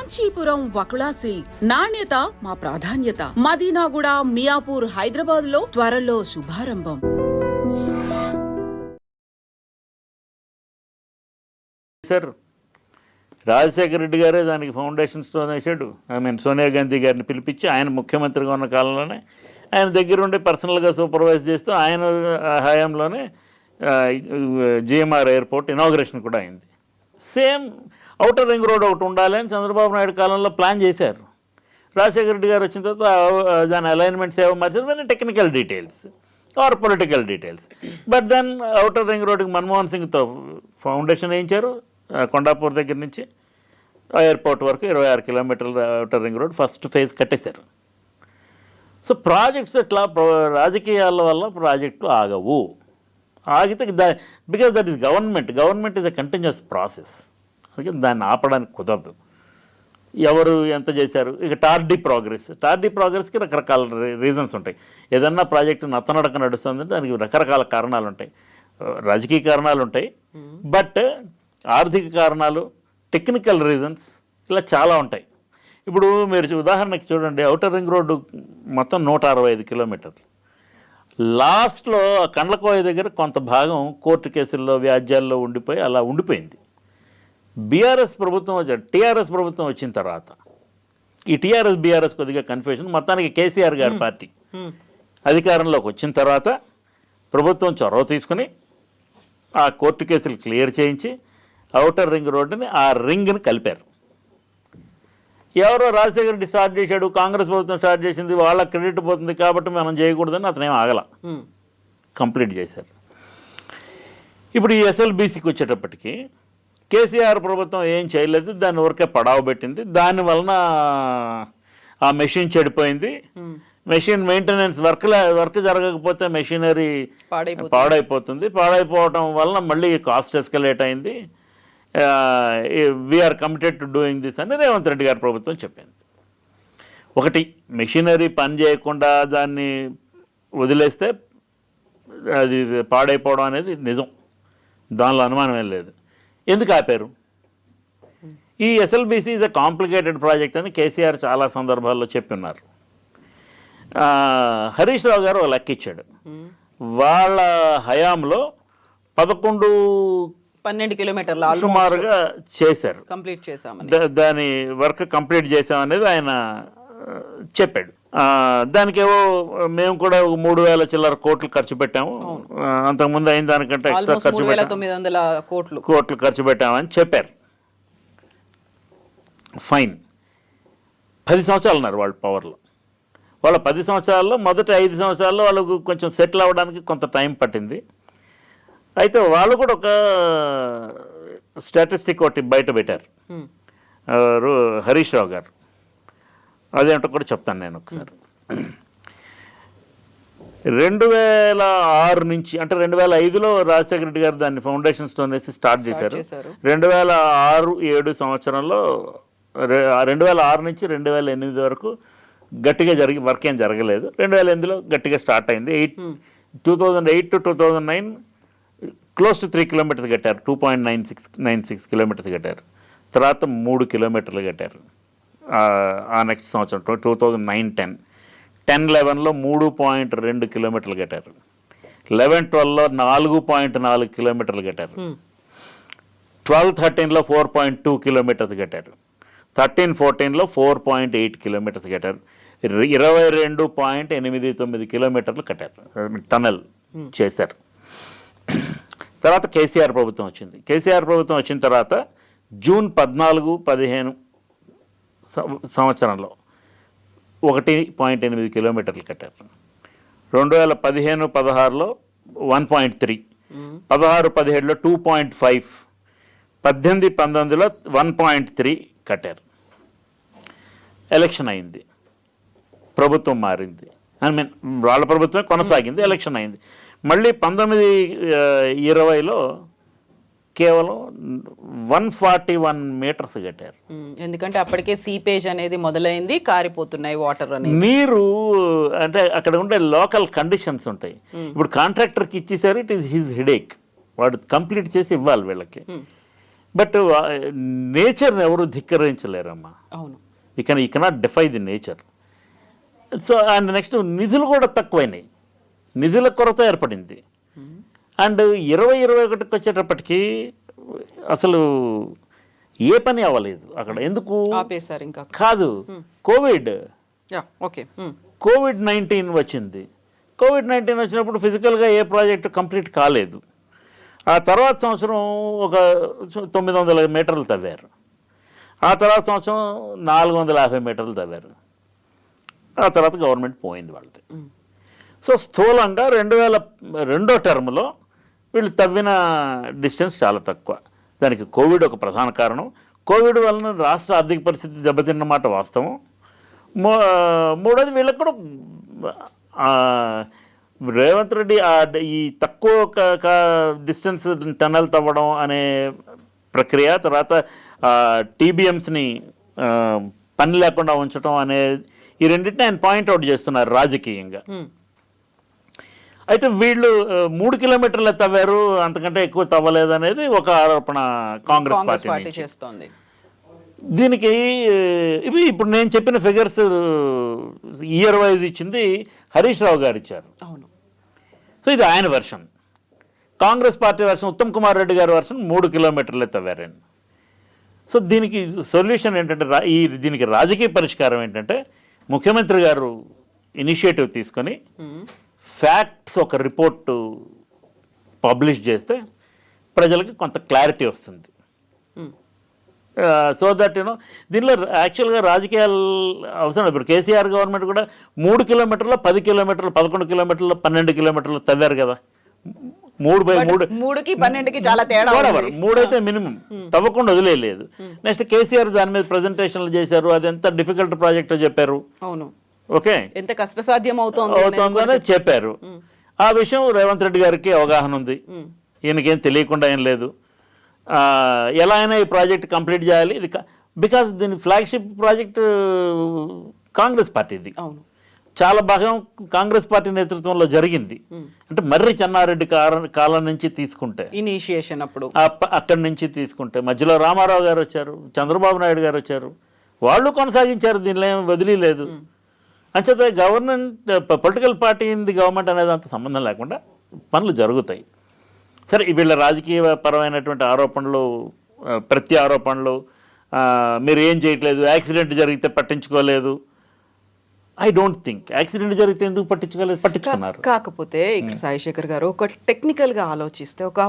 Kanchipuram Vakula silks నాణ్యత మా ప్రాధాన్యత. మదీనాగూడ, మియాపూర్, హైదరాబాద్ లో త్వరలో శుభారంభం. సార్ రాజశేఖర రెడ్డి గారే దానికి ఫౌండేషన్ స్టోన్ వేసాడు. సోనియా గాంధీ గారిని పిలిపించి ఆయన ముఖ్యమంత్రిగా ఉన్న కాలంలోనే ఆయన దగ్గరుండి పర్సనల్గా సూపర్వైజ్ చేస్తూ ఆయన హయాంలోనే జిఎంఆర్ ఎయిర్పోర్ట్ ఇనాగ్రేషన్ కూడా అయింది. సేమ్ ఔటర్ రింగ్ రోడ్ ఒకటి ఉండాలి అని చంద్రబాబు నాయుడు కాలంలో ప్లాన్ చేశారు. రాజశేఖర రెడ్డి గారు వచ్చిన తర్వాత దాని అలైన్మెంట్స్ ఏవో మార్చారు, కానీ technical details or political details. But then outer ring రోడ్కి మన్మోహన్ సింగ్తో ఫౌండేషన్ వేయించారు. కొండాపూర్ దగ్గర నుంచి ఎయిర్పోర్ట్ వరకు 26 కిలోమీటర్ల outer ring road first phase కట్టేశారు. సో ప్రాజెక్ట్స్ ఎట్లా రాజకీయాల వల్ల ప్రాజెక్టు ఆగవు. ఆగితే because that is government is a continuous process. అందుకే దాన్ని ఆపడానికి కుదరదు. ఎవరు ఎంత చేశారు. ఇక టార్డీ ప్రోగ్రెస్కి రకరకాల రీజన్స్ ఉంటాయి. ఏదన్నా ప్రాజెక్టు నత్తనడక నడుస్తుందంటే దానికి రకరకాల కారణాలు ఉంటాయి. రాజకీయ కారణాలు ఉంటాయి, బట్ ఆర్థిక కారణాలు, టెక్నికల్ రీజన్స్ ఇలా చాలా ఉంటాయి. ఇప్పుడు మీరు ఉదాహరణకి చూడండి, ఔటర్ రింగ్ రోడ్డు మొత్తం 165 కిలోమీటర్లు. లాస్ట్లో కండ్లకోయ దగ్గర కొంత భాగం కోర్టు కేసుల్లో వ్యాజ్యాల్లో ఉండిపోయి అలా ఉండిపోయింది. టీఆర్ఎస్ ప్రభుత్వం వచ్చిన తర్వాత ఈ బీఆర్ఎస్ కొద్దిగా కన్ఫ్యూజన్. మొత్తానికి కేసీఆర్ గారి పార్టీ అధికారంలోకి వచ్చిన తర్వాత ప్రభుత్వం చొరవ తీసుకుని ఆ కోర్టు కేసులు క్లియర్ చేయించి ఔటర్ రింగ్ రోడ్డుని ఆ రింగ్ని కలిపారు. ఎవరో రాజశేఖర రెడ్డి స్టార్ట్ చేశాడు, కాంగ్రెస్ ప్రభుత్వం స్టార్ట్ చేసింది, వాళ్ళ క్రెడిట్ పోతుంది కాబట్టి మనం చేయకూడదని అతనేం ఆగల, కంప్లీట్ చేశారు. ఇప్పుడు ఈ ఎస్ఎల్బీసీకి వచ్చేటప్పటికి కేసీఆర్ ప్రభుత్వం ఏం చేయలేదు, దాన్ని ఊరికే పడావ పెట్టింది. దానివలన ఆ మెషిన్ చెడిపోయింది. మెషిన్ మెయింటెనెన్స్ వర్క్ జరగకపోతే మెషినరీ పాడైపోతుంది. పాడైపోవటం వలన మళ్ళీ కాస్ట్ ఎస్కలేట్ అయింది. We are committed to doing this అని రేవంత్ రెడ్డి గారి ప్రభుత్వం చెప్పింది. ఒకటి, మెషినరీ పని చేయకుండా దాన్ని వదిలేస్తే అది పాడైపోవడం అనేది నిజం, దానిలో అనుమానం ఏం లేదు. ఎందుకు ఆపారు? ఈ SLBC is a complicated project అని కేసీఆర్ చాలా సందర్భాల్లో చెప్పున్నారు. హరీష్ రావు గారు లెక్క ఇచ్చాడు. వాళ్ళ హయాంలో 12 కిలోమీటర్లు సుమారుగా చేశారు, కంప్లీట్ చేశామని, దాని వర్క్ కంప్లీట్ చేశామనేది ఆయన చెప్పాడు. దానికేవో మేము కూడా 3,000 చిల్లర కోట్లు ఖర్చు పెట్టాము, అంతకుముందు అయిన దానికంటే ఎక్స్ట్రా ఖర్చు పెట్టాము, 3,900 కోట్లు ఖర్చు పెట్టామని చెప్పారు. ఫైన్. 10 సంవత్సరాలు ఉన్నారు వాళ్ళు పవర్లో. వాళ్ళ 10 సంవత్సరాల్లో మొదటి 5 సంవత్సరాల్లో వాళ్ళకు కొంచెం సెటిల్ అవ్వడానికి కొంత టైం పట్టింది. అయితే వాళ్ళు కూడా ఒక స్టాటిస్టిక్ ఒకటి బయట పెట్టారు హరీష్ రావు గారు. అదేంటో కూడా చెప్తాను నేను ఒకసారి. 2006 నుంచి, అంటే 2005లో రాజశేఖర రెడ్డి గారు దాన్ని ఫౌండేషన్ స్టోన్ వేసి స్టార్ట్ చేశారు. 2006-7 సంవత్సరంలో 2006 నుంచి 2008 వరకు గట్టిగా వర్క్ ఏం జరగలేదు. 2008లో గట్టిగా స్టార్ట్ అయింది. 2008 to 2009 క్లోజ్ టు 3 కిలోమీటర్స్ కట్టారు. 2.96 కిలోమీటర్స్ కట్టారు. తర్వాత 3 కిలోమీటర్లు కట్టారు ఆ నెక్స్ట్ సంవత్సరం 2009-10. 10-11లో 3.2 కిలోమీటర్లు కట్టారు. 11-12లో 4.4 కిలోమీటర్లు కట్టారు. 12-13లో 4.2 కిలోమీటర్స్ కట్టారు. 13-14లో 4.8 కిలోమీటర్స్ కట్టారు. 22.89 కిలోమీటర్లు కట్టారు, టనల్ చేశారు. తర్వాత కేసీఆర్ ప్రభుత్వం వచ్చింది. కేసీఆర్ ప్రభుత్వం వచ్చిన తర్వాత జూన్ 14-15 సంవత్సరంలో 1.8 కిలోమీటర్లు కట్టారు. 2015-16లో 1.3, 16-17లో 2.5, 18-19లో 1.3 కట్టారు. ఎలక్షన్ అయింది, ప్రభుత్వం మారింది. వాళ్ళ ప్రభుత్వమే కొనసాగింది, ఎలక్షన్ అయింది. మళ్ళీ 19-20లో కేవలం 141 మీటర్స్ కట్టారు. ఎందుకంటే అప్పటికే సీపేజ్ అనేది మొదలైంది, కారిపోతున్నాయి వాటర్ అనేది. నీరు అంటే అక్కడ ఉండే లోకల్ కండిషన్స్ ఉంటాయి. ఇప్పుడు కాంట్రాక్టర్కి ఇచ్చేసారు, ఇట్ ఈస్ హిజ్ హెడేక్, వాడు కంప్లీట్ చేసి ఇవ్వాలి వీళ్ళకి. బట్ నేచర్ని ఎవరు ధిక్కరించలేరమ్మా. అవును. You cannot defy the nature. So and next నిధులు కూడా తక్కువైనాయి, నిధుల కొరత ఏర్పడింది. అండ్ 2021కి వచ్చేటప్పటికి అసలు ఏ పని అవ్వలేదు అక్కడ. ఎందుకు ఆపేశారు? ఇంకా కాదు, కోవిడ్. ఓకే. కోవిడ్-19 వచ్చింది. కోవిడ్-19 వచ్చినప్పుడు ఫిజికల్గా ఏ ప్రాజెక్టు కంప్లీట్ కాలేదు. ఆ తర్వాత సంవత్సరం ఒక 900 మీటర్లు తవ్వారు. ఆ తర్వాత సంవత్సరం 450 మీటర్లు తవ్వారు. ఆ తర్వాత గవర్నమెంట్ పోయింది వాళ్ళది. సో స్థూలంగా 2002వ టర్మ్లో వీళ్ళు తవ్విన డిస్టెన్స్ చాలా తక్కువ. దానికి కోవిడ్ ఒక ప్రధాన కారణం. కోవిడ్ వలన రాష్ట్ర ఆర్థిక పరిస్థితి దెబ్బతిన్నమాట వాస్తవం. మూడోది వీళ్ళకి కూడా రేవంత్ రెడ్డి ఈ తక్కువ డిస్టెన్స్ టన్నెల్ తవ్వడం అనే ప్రక్రియ, తర్వాత టీబీఎంస్ని పని లేకుండా ఉంచడం అనే ఈ రెండింటిని ఆయన పాయింట్అవుట్ చేస్తున్నారు రాజకీయంగా. అయితే వీళ్ళు 3 కిలోమీటర్లు తవ్వారు, అంతకంటే ఎక్కువ తవ్వలేదు అనేది ఒక ఆరోపణ కాంగ్రెస్ పార్టీ చేస్తోంది. దీనికి ఇప్పుడు నేను చెప్పిన ఫిగర్స్ ఇయర్ వైజ్ ఇచ్చింది హరీష్ రావు గారు ఇచ్చారు. అవును. సో ఇది ఆయన version. Congress party version, Uttam Kumar Reddy గారి వెర్షన్ 3 కిలోమీటర్లే తవ్వారండి. సో దీనికి సొల్యూషన్ ఏంటంటే, దీనికి రాజకీయ పరిష్కారం ఏంటంటే, ముఖ్యమంత్రి గారు ఇనిషియేటివ్ తీసుకొని ఫ్యాక్ట్స్ ఒక రిపోర్టు పబ్లిష్ చేస్తే ప్రజలకి కొంత క్లారిటీ వస్తుంది. సో దట్ దీనిలో యాక్చువల్గా రాజకీయాలు అవసరం. ఇప్పుడు కేసీఆర్ గవర్నమెంట్ కూడా 3 కిలోమీటర్లు, 10 కిలోమీటర్లు, 11 కిలోమీటర్లు, 12 కిలోమీటర్లు తవ్వారు కదా. 3కి 12కి చాలా తేడా. 3 అయితే మినిమం తవ్వకుండా వదిలేదు. నెక్స్ట్ కేసీఆర్ దాని మీద ప్రజెంటేషన్లు చేశారు, అది ఎంత డిఫికల్ట్ ప్రాజెక్ట్ చెప్పారు. అవును. ఓకే, ఎంత కష్టసాధ్యం అవుతుందని చెప్పారు. ఆ విషయం రేవంత్ రెడ్డి గారికి అవగాహన ఉంది, ఈయనకేం తెలియకుండా ఏం లేదు. ఎలా అయినా ఈ ప్రాజెక్ట్ కంప్లీట్ చేయాలి. ఇది బికాస్ దీని ఫ్లాగ్షిప్ ప్రాజెక్ట్ కాంగ్రెస్ పార్టీది. అవును. చాలా భాగం కాంగ్రెస్ పార్టీ నేతృత్వంలో జరిగింది. అంటే మర్రి చెన్నారెడ్డి కాలం నుంచి తీసుకుంటే, ఇనిషియేషన్ అప్పుడు అక్కడి నుంచి తీసుకుంటే, మధ్యలో రామారావు గారు వచ్చారు, చంద్రబాబు నాయుడు గారు వచ్చారు, వాళ్ళు కొనసాగించారు, దీనిలో ఏమి వదిలేదు. అంచేత government political party in the government అనేది అంత సంబంధం లేకుండా పనులు జరుగుతాయి. సరే, వీళ్ళ రాజకీయ పరమైనటువంటి ఆరోపణలు, ప్రతి ఆరోపణలు, మీరు ఏం చేయట్లేదు, యాక్సిడెంట్ జరిగితే పట్టించుకోలేదు. ఐ డోంట్ థింక్ యాక్సిడెంట్ జరిగితే ఎందుకు పట్టించుకున్నారు. కాకపోతే ఇక్కడ సాయిశేఖర్ గారు ఒక టెక్నికల్గా ఆలోచిస్తే ఒక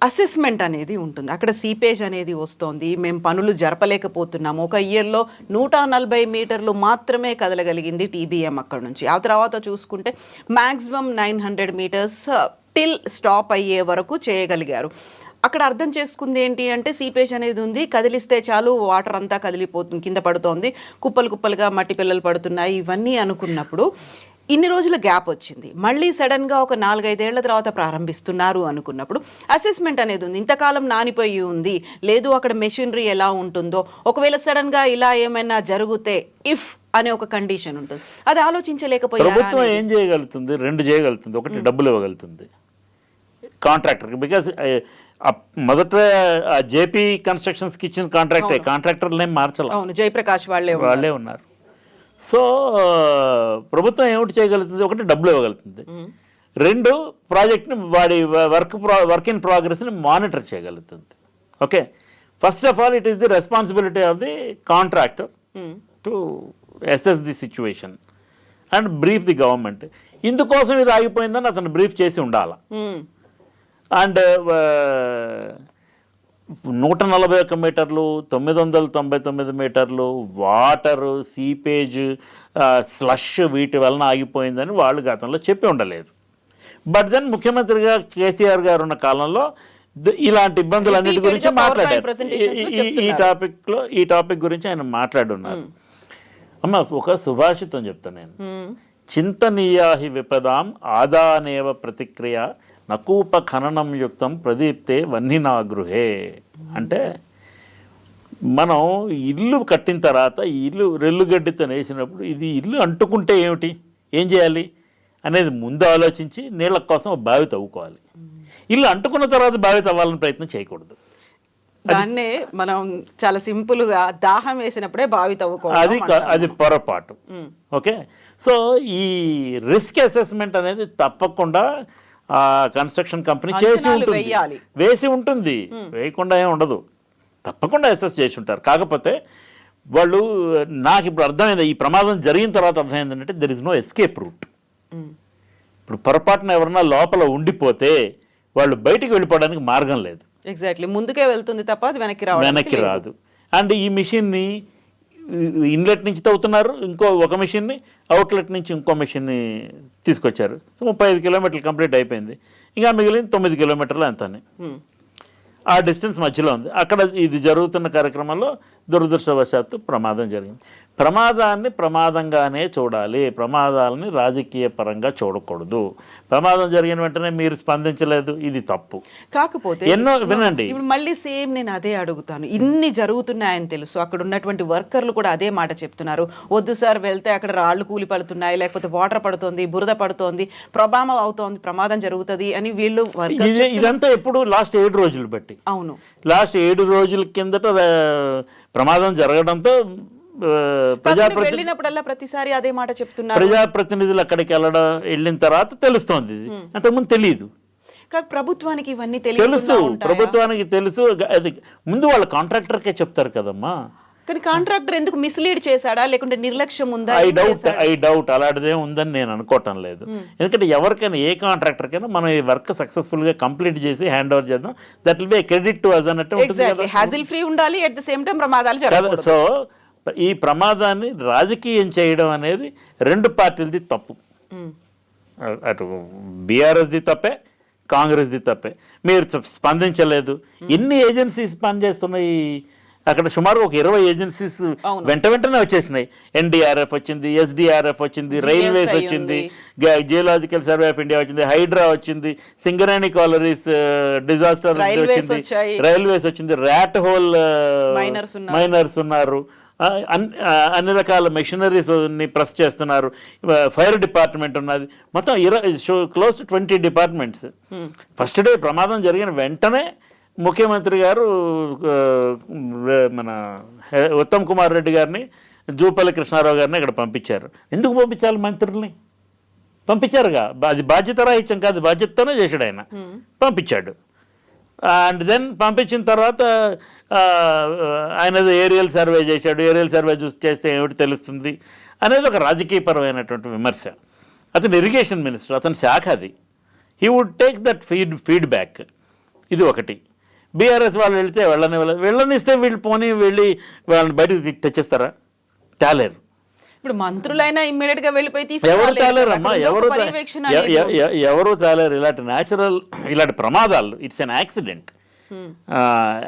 అసెస్మెంట్ అనేది ఉంటుంది. అక్కడ సీపేజ్ అనేది వస్తోంది, మేము పనులు జరపలేకపోతున్నాము. ఒక ఇయర్లో 140 మీటర్లు మాత్రమే కదలగలిగింది టీబీఎం అక్కడ నుంచి. ఆ తర్వాత చూసుకుంటే మ్యాక్సిమం 900 మీటర్స్ టిల్ స్టాప్ అయ్యే వరకు చేయగలిగారు. అక్కడ అర్థం చేసుకుంది ఏంటి అంటే, సీపేజ్ అనేది ఉంది, కదిలిస్తే చాలు వాటర్ అంతా కదిలిపోతుంది, కింద పడుతోంది, కుప్పలు కుప్పలుగా మట్టి పిల్లలు పడుతున్నాయి, ఇవన్నీ అనుకున్నప్పుడు ఇన్ని రోజుల గ్యాప్ వచ్చింది. మళ్ళీ సడన్గా ఒక 4-5 ఏళ్ల తర్వాత ప్రారంభిస్తున్నారు అనుకున్నప్పుడు అసెస్మెంట్ అనేది ఉంది. ఇంతకాలం నానిపోయి ఉంది, లేదు అక్కడ మెషినరీ ఎలా ఉంటుందో, ఒకవేళ సడన్గా ఇలా ఏమైనా జరిగితే ఇఫ్ అనే ఒక కండిషన్ ఉంటుంది. అది ఆలోచించలేకపోయారు. ప్రభుత్వం ఏం చేయగలుగుతుంది? 2 చేయగలుగుతుంది. ఒకటి, డబ్బులు ఇవ్వగలుగుతుంది కాంట్రాక్టర్కి. బికాస్ మొదట జేపీ కన్స్ట్రక్షన్స్కి ఇచ్చిన కాంట్రాక్టర్లు ఏం మార్చాలి. అవును, జయప్రకాష్ వాళ్ళే ఉన్నారు. సో ప్రభుత్వం ఏమిటి చేయగలుగుతుంది? ఒకటి, డబ్బులు ఇవ్వగలుగుతుంది. 2, ప్రాజెక్ట్ని వాడి వర్క్ ఇన్ ప్రోగ్రెస్ని మానిటర్ చేయగలుగుతుంది. Okay, first of all it is the responsibility of the contractor to assess the situation and brief the government. ఇందుకోసం ఇది ఆగిపోయిందని అతను బ్రీఫ్ చేసి ఉండాలి. అండ్ 141 మీటర్లు, 999 మీటర్లు వాటరు, సీపేజ్, స్లష్ వీటి వలన ఆగిపోయిందని వాళ్ళు గతంలో చెప్పి ఉండలేదు. బట్ దెన్ ముఖ్యమంత్రిగా కేసీఆర్ గారు ఉన్న కాలంలో ఇలాంటి ఇబ్బందులన్నిటి గురించి మాట్లాడారు. ఈ టాపిక్ గురించి ఆయన మాట్లాడున్నారు. అమ్మ, ఒక సుభాషితం చెప్తాను నేను. చింతనీయాహి విపదాం ఆదానేవ ప్రతిక్రియ నకూప ఖననం యుక్తం ప్రదీప్తే వన్నినా గృహే. అంటే మనం ఇల్లు కట్టిన తర్వాత ఈ ఇల్లు రెల్లుగడ్డితో వేసినప్పుడు ఇది ఇల్లు అంటుకుంటే ఏం చేయాలి అనేది ముందు ఆలోచించి నీళ్ళ కోసం బావి తవ్వుకోవాలి. ఇల్లు అంటుకున్న తర్వాత బావి తవ్వాలని ప్రయత్నం చేయకూడదు. దాన్నే మనం చాలా సింపుల్ గా దాహం వేసినప్పుడే బావి తవ్వుకోవడం అది పొరపాటు. ఓకే, సో ఈ రిస్క్ అసెస్మెంట్ అనేది తప్పకుండా కన్స్ట్రక్షన్ కంపెనీ చేసి ఉంటుంది, వేసి ఉంటుంది, వేయకుండా ఏమి ఉండదు, తప్పకుండా అసెస్ చేసి ఉంటారు. కాకపోతే వాళ్ళు, నాకు ఇప్పుడు అర్థమైంది, ఈ ప్రమాదం జరిగిన తర్వాత అర్థమైంది ఏంటంటే there is no escape route. ఇప్పుడు పొరపాటున ఎవరన్నా లోపల ఉండిపోతే వాళ్ళు బయటికి వెళ్ళిపోవడానికి మార్గం లేదు. ఎగ్జాక్ట్లీ, ముందుకే వెళ్తుంది తప్ప అది వెనక్కి రాదు. అండ్ ఈ మిషన్ని ఇన్లెట్ నుంచి తవ్వుతున్నారు, ఒక మిషన్ని అవుట్లెట్ నుంచి ఇంకో మిషన్ని తీసుకొచ్చారు. సో 35 కిలోమీటర్లు కంప్లీట్ అయిపోయింది, ఇంకా మిగిలిన 9 కిలోమీటర్లు అంతనే ఆ డిస్టెన్స్ మధ్యలో ఉంది. అక్కడ ఇది జరుగుతున్న కార్యక్రమంలో దురదృష్టవశాత్తు ప్రమాదం జరిగింది. ప్రమాదాన్ని ప్రమాదంగానే చూడాలి, ప్రమాదాలని రాజకీయ పరంగా చూడకూడదు. ప్రమాదం జరిగిన వెంటనే మీరు స్పందించలేదు, ఇది తప్పు. కాకపోతే ఎన్నో వినండి, ఇప్పుడు మళ్ళీ సేమ్ నేను అదే అడుగుతాను, ఇన్ని జరుగుతున్నాయని తెలుసు, అక్కడ ఉన్నటువంటి వర్కర్లు కూడా అదే మాట చెప్తున్నారు, వద్దు సార్ వెళ్తే అక్కడ రాళ్ళు కూలి పడుతున్నాయి, లేకపోతే వాటర్ పడుతోంది, బురద పడుతోంది, ప్రభావం అవుతోంది, ప్రమాదం జరుగుతుంది అని వీళ్ళు ఇదంతా ఎప్పుడు లాస్ట్ 7 రోజులు బట్టి. అవును, లాస్ట్ 7 రోజుల కిందట ప్రమాదం జరగడంతో వెళ్ళినప్పుడల్లా ప్రతిసారి అదే మాట చెప్తున్నారు. ప్రజాప్రతినిధులు అక్కడికి వెళ్ళిన తర్వాత తెలుస్తోంది, అంతకుముందు తెలియదు. ప్రభుత్వానికి ఇవన్నీ తెలుసు, ప్రభుత్వానికి తెలుసు. అది ముందు వాళ్ళ కాంట్రాక్టర్కే చెప్తారు కదమ్మా. కానీ కాంట్రాక్టర్ ఎందుకు మిస్లీడ్ చేశాడా, లేకుంటే నిర్లక్ష్యం ఉందా? ఐ డౌట్ అలాంటిదే ఉందని నేను అనుకోవటం లేదు. ఎందుకంటే ఎవరికైనా, ఏ కాంట్రాక్టర్కైనా మనం ఈ వర్క్ సక్సెస్ఫుల్ గా కంప్లీట్ చేసి హ్యాండ్ ఓవర్ చేద్దాం, that will be credit to us అన్నట్టు ఉంటుంది. హ్యాజిల్ ఫ్రీ ఉండాలి, ఎట్ ది సేమ్ టైం ప్రమాదాలు జరగకూడదు. సో ఈ ప్రమాదాన్ని రాజకీయం చేయడం అనేది 2 పార్టీలది తప్పు. అటు బీఆర్ఎస్ది తప్పే, కాంగ్రెస్ది తప్పే. మీరు స్పందించలేదు. ఎన్ని ఏజెన్సీస్ పనిచేస్తున్నాయి అక్కడ? సుమారు ఒక 20 ఏజెన్సీస్ వెంటనే వచ్చేసినాయి. ఎన్డీఆర్ఎఫ్ వచ్చింది, ఎస్డీఆర్ఎఫ్ వచ్చింది, రైల్వేస్ వచ్చింది, జియోలాజికల్ సర్వే ఆఫ్ ఇండియా వచ్చింది, హైడ్రా వచ్చింది, సింగరేణి కాలరీస్ డిజాస్టర్ వచ్చింది, రైల్వేస్ వచ్చింది, ర్యాట్ హోల్ మైనర్స్ ఉన్నారు, అన్ని రకాల మెషినరీస్ ప్రెస్ చేస్తున్నారు, ఫైర్ డిపార్ట్మెంట్ ఉన్నది, మొత్తం close to 20 departments. First day ప్రమాదం జరిగిన వెంటనే ముఖ్యమంత్రి గారు మన ఉత్తమ్ కుమార్ రెడ్డి గారిని, జూపల్లి కృష్ణారావు గారిని ఇక్కడ పంపించారు. ఎందుకు పంపించాలి? మంత్రుల్ని పంపించారుగా, అది బాధ్యత రాహిత్యం కాదు, బాధ్యతతోనే చేశాడు ఆయన, పంపించాడు. అండ్ దెన్ పంపించిన తర్వాత ఆయన ఏరియల్ సర్వే చేశాడు. ఏరియల్ సర్వే చేస్తే ఏమిటి తెలుస్తుంది అనేది ఒక రాజకీయపరమైనటువంటి విమర్శ. అతను ఇరిగేషన్ మినిస్టర్, అతని శాఖ అది. He would take that feedback. ఇది ఒకటి. బీఆర్ఎస్ వాళ్ళు వెళితే వెళ్ళనిస్తే వీళ్ళు పోనీ వెళ్ళి వాళ్ళని బయటకు తెచ్చేస్తారా? తేలేరు. ఇప్పుడు మంత్రులైనా ఇమ్మీడియట్ గా వెళ్ళిపోయి ఎవరు తేలేరమ్మా, ఎవరు తేలేరు. ఇలాంటి ప్రమాదాలు, ఇట్స్ అన్ యాక్సిడెంట్.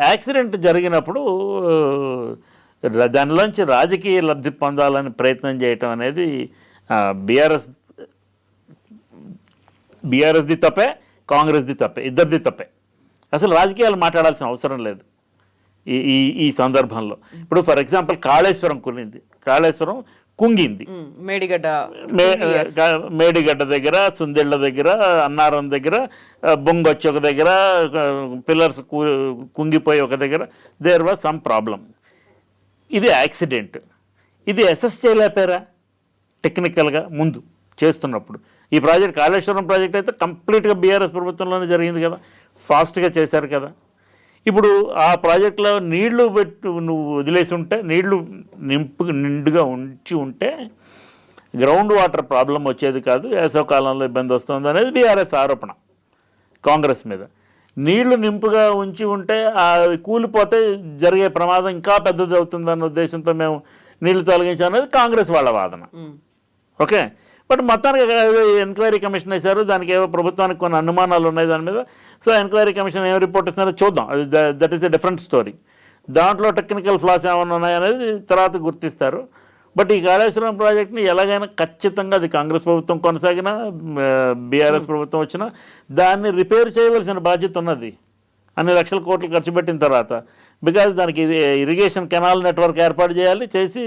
యాక్సిడెంట్ జరిగినప్పుడు దానిలోంచి రాజకీయ లబ్ధి పొందాలని ప్రయత్నం చేయటం అనేది బీఆర్ఎస్ది తప్పే, కాంగ్రెస్ది తప్పే, ఇద్దరిది తప్పే. అసలు రాజకీయాలు మాట్లాడాల్సిన అవసరం లేదు ఈ సందర్భంలో. ఇప్పుడు ఫర్ ఎగ్జాంపుల్ కాళేశ్వరం కుంగింది, మేడిగడ్డ దగ్గర, సుందిళ్ళ దగ్గర, అన్నారం దగ్గర, బొంగొచ్చి ఒక దగ్గర, పిల్లర్స్ కుంగిపోయి ఒక దగ్గర, దేర్ వాజ్ సమ్ ప్రాబ్లం. ఇది యాక్సిడెంట్. ఇది అసెస్ చేయలేపారా టెక్నికల్గా ముందు చేస్తున్నప్పుడు? ఈ ప్రాజెక్ట్, కాళేశ్వరం ప్రాజెక్ట్ అయితే కంప్లీట్గా బీఆర్ఎస్ ప్రభుత్వంలోనే జరిగింది కదా, ఫాస్ట్గా చేశారు కదా. ఇప్పుడు ఆ ప్రాజెక్టులో నీళ్లు నువ్వు వదిలేసి ఉంటే, నీళ్లు నిండుగా ఉంచి ఉంటే గ్రౌండ్ వాటర్ ప్రాబ్లం వచ్చేది కాదు, వేసవకాలంలో ఇబ్బంది వస్తుంది అనేది బీఆర్ఎస్ ఆరోపణ కాంగ్రెస్ మీద. నీళ్లు నింపుగా ఉంచి ఉంటే కూలిపోతే జరిగే ప్రమాదం ఇంకా పెద్దది అవుతుందన్న ఉద్దేశంతో మేము నీళ్లు తొలగించాం అనేది కాంగ్రెస్ వాళ్ళ వాదన. ఓకే, బట్ మొత్తానికి ఎంక్వైరీ కమిషన్ వేశారు, దానికి ఏవో ప్రభుత్వానికి కొన్ని అనుమానాలు ఉన్నాయి దాని మీద. సో ఎంక్వైరీ కమిషన్ ఏం రిపోర్ట్ ఇస్తున్నారో చూద్దాం, that is a different story. దాంట్లో టెక్నికల్ ఫ్లాస్ ఏమైనా ఉన్నాయనేది తర్వాత గుర్తిస్తారు. బట్ ఈ కాళేశ్వరం ప్రాజెక్ట్ని ఎలాగైనా ఖచ్చితంగా, అది కాంగ్రెస్ ప్రభుత్వం కొనసాగినా, బీఆర్ఎస్ ప్రభుత్వం వచ్చినా, దాన్ని రిపేర్ చేయవలసిన బాధ్యత ఉన్నది. అన్ని లక్షల కోట్లు ఖర్చు పెట్టిన తర్వాత, బికాజ్ దానికి ఇరిగేషన్ కెనాల్ నెట్వర్క్ ఏర్పాటు చేయాలి, చేసి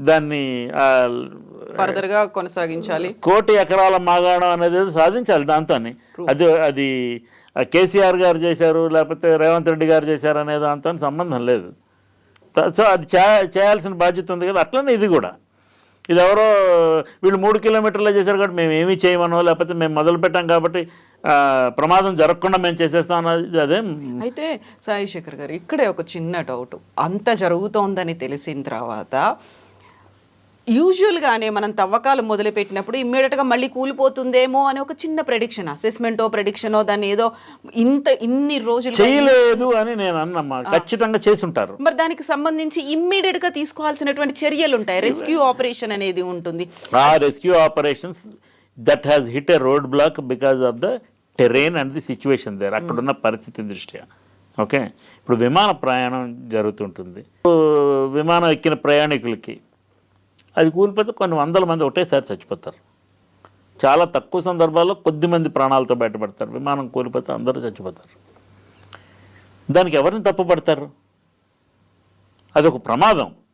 దాన్ని ఫర్దర్గా కొనసాగించాలి. 1,000,000 ఎకరాల మాగాణం అనేది సాధించాలి. దాంతో అది కేసీఆర్ గారు చేశారు లేకపోతే రేవంత్ రెడ్డి గారు చేశారు అనే దాంతో సంబంధం లేదు. సో అది చేయాల్సిన బాధ్యత ఉంది కదా. అట్లనే ఇది కూడా, ఇది ఎవరో వీళ్ళు 3 కిలోమీటర్లే చేశారు కాబట్టి మేము ఏమీ చేయమనో, లేకపోతే మేము మొదలు పెట్టాం కాబట్టి ప్రమాదం జరగకుండా మేము చేసేస్తాం అన్నది అదే. అయితే సాయి శేఖర్ గారు, ఇక్కడే ఒక చిన్న డౌట్. అంత జరుగుతోందని తెలిసిన తర్వాత యూజువల్గానే మనం తవ్వకాలు మొదలుపెట్టినప్పుడు ఇమ్మీడియట్గా మళ్ళీ కూలిపోతుందేమో అని ఒక చిన్న ప్రెడిక్షన్, అసెస్మెంటో ప్రెడిక్షనో, దాన్ని ఏదో ఇన్ని రోజులు చేయలేదు అని నేను అన్నమ్మా. ఖచ్చితంగా చేసి ఉంటారు. మరి దానికి సంబంధించి ఇమ్మీడియట్గా తీసుకోవాల్సినటువంటి చర్యలు ఉంటాయి. రెస్క్యూ ఆపరేషన్ అనేది ఉంటుంది. ఆ rescue operations that has hit a road block because of the terrain and the situation there, అక్కడున్న పరిస్థితి దృష్ట్యా. ఓకే, ఇప్పుడు విమాన ప్రయాణం జరుగుతుంటుంది. విమానం ఎక్కిన ప్రయాణికులకి అది కూలిపోతే కొన్ని వందల మంది ఒకటేసారి చచ్చిపోతారు. చాలా తక్కువ సందర్భాల్లో కొద్ది మంది ప్రాణాలతో బయటపడతారు. విమానం కూలిపోతే అందరూ చచ్చిపోతారు. దానికి ఎవరిని తప్పుపడతారు? అదొక ప్రమాదం.